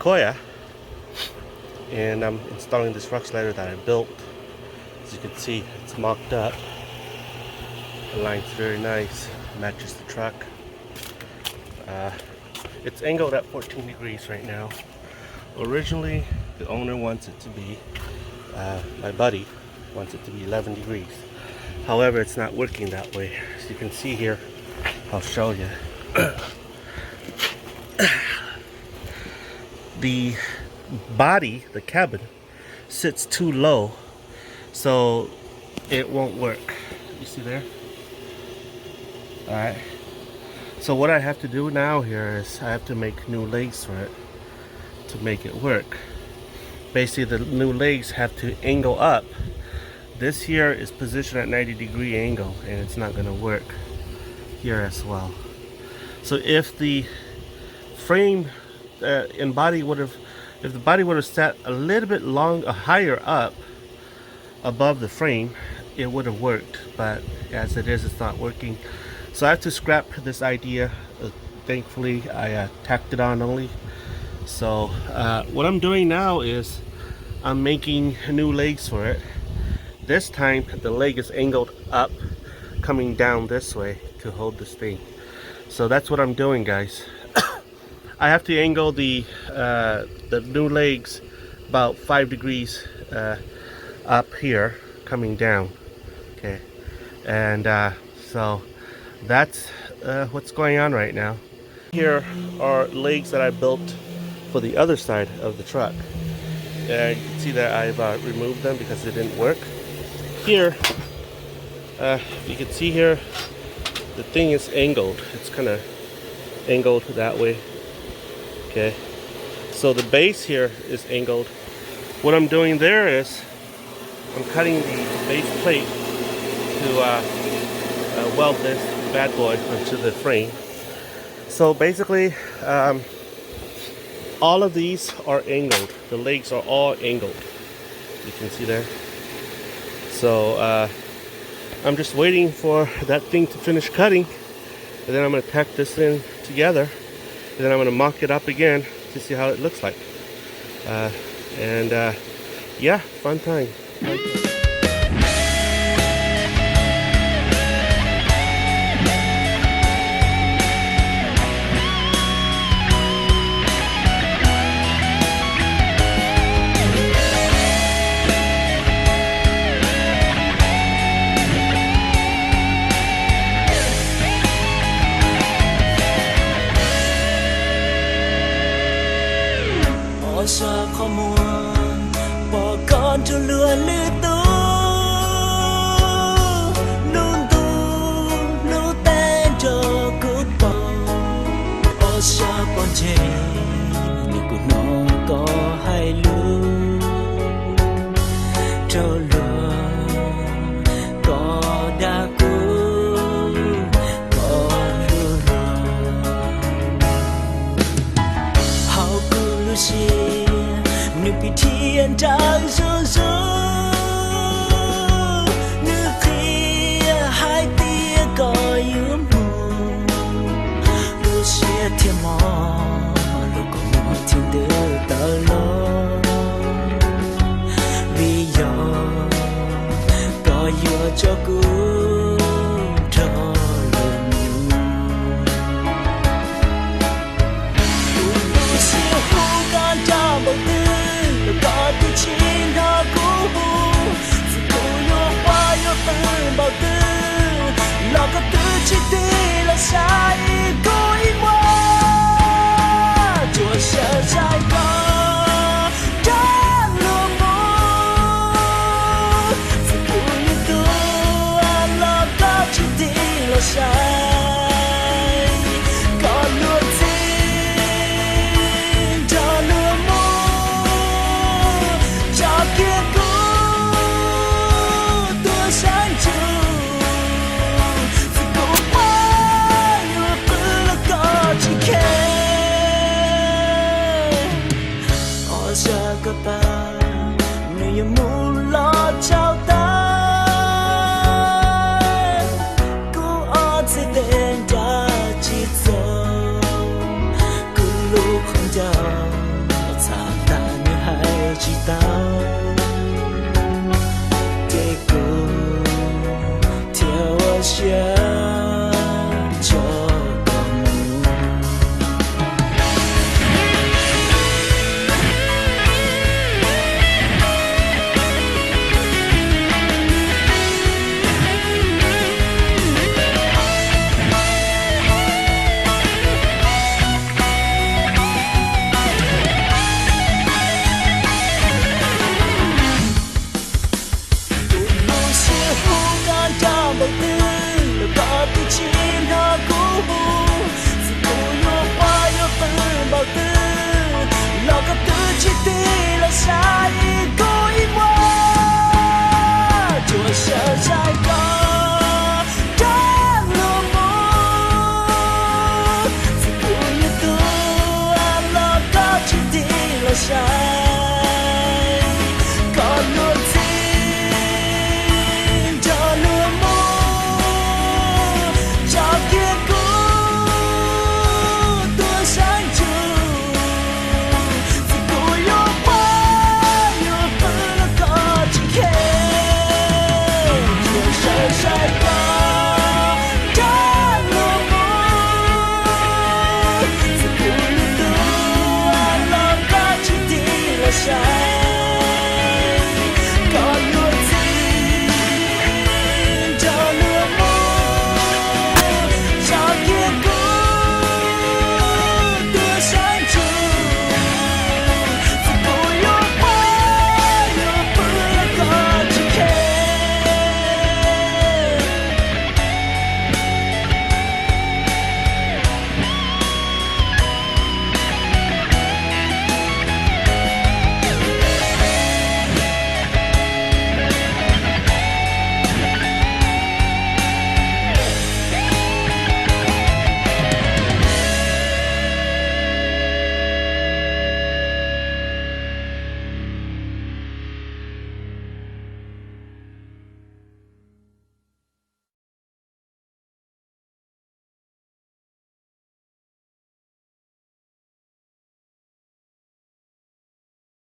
Seqouia, and I'm installing this Rockslider that I built. As you can see, it's mocked up. The line's very nice, matches the truck. It's angled at 14 degrees right now. Originally, the owner wants it to be, my buddy wants it to be 11 degrees. However, it's not working that way. As you can see here, I'll show you. The body, the cabin, sits too low, so it won't work. You see there? Alright. So what I have to do now here is I have to make new legs for it to make it work. Basically, the new legs have to angle up. This here is positioned at 90-degree angle, and it's not going to work here as well. So if the frame and body would have, if the body would have sat a little bit higher up above the frame, it would have worked. But as it is, it's not working. So I have to scrap this idea. Thankfully, I tacked it on only. So what I'm doing now is I'm making new legs for it. This time the leg is angled up, coming down this way to hold this thing. So that's what I'm doing, guys. I have to angle the new legs about 5 degrees up here, coming down. Okay, and so that's what's going on right now. Here are legs that I built for the other side of the truck. You can see that I've removed them because it didn't work. Here, you can see here, the thing is angled. It's kind of angled that way. Okay, so the base here is angled. What I'm doing there is I'm cutting the base plate to weld this bad boy onto the frame. So basically, all of these are angled. The legs are all angled. You can see there. So I'm just waiting for that thing to finish cutting, and then I'm going to tack this in together, and then I'm going to mock it up again to see how it looks like. Yeah, fun time. Sa khó muốn bỏ con cho lừa lư tu nung tu nu tên cho cút bầu ô sa con chê như của nó có hai lư cho lừa có đa cú có lừa hao cứ lưu xì nước bị thiên trang rơi rơi nước khi hai tia còi ướm buồn đôi xe thiên mò lúc còn mò thiên tư tờ lo vì giờ có vừa cho cú cho lần đôi xe hú con cho bầu tư có tí chín đó cũ sự cố yêu hoa yêu tư bảo tư lo có tư chi tí là sai cố ý quá chùa sợ dài có trán luôn mô sự cố yêu tư lo có chi tí là sai có luôn ta nếu như muốn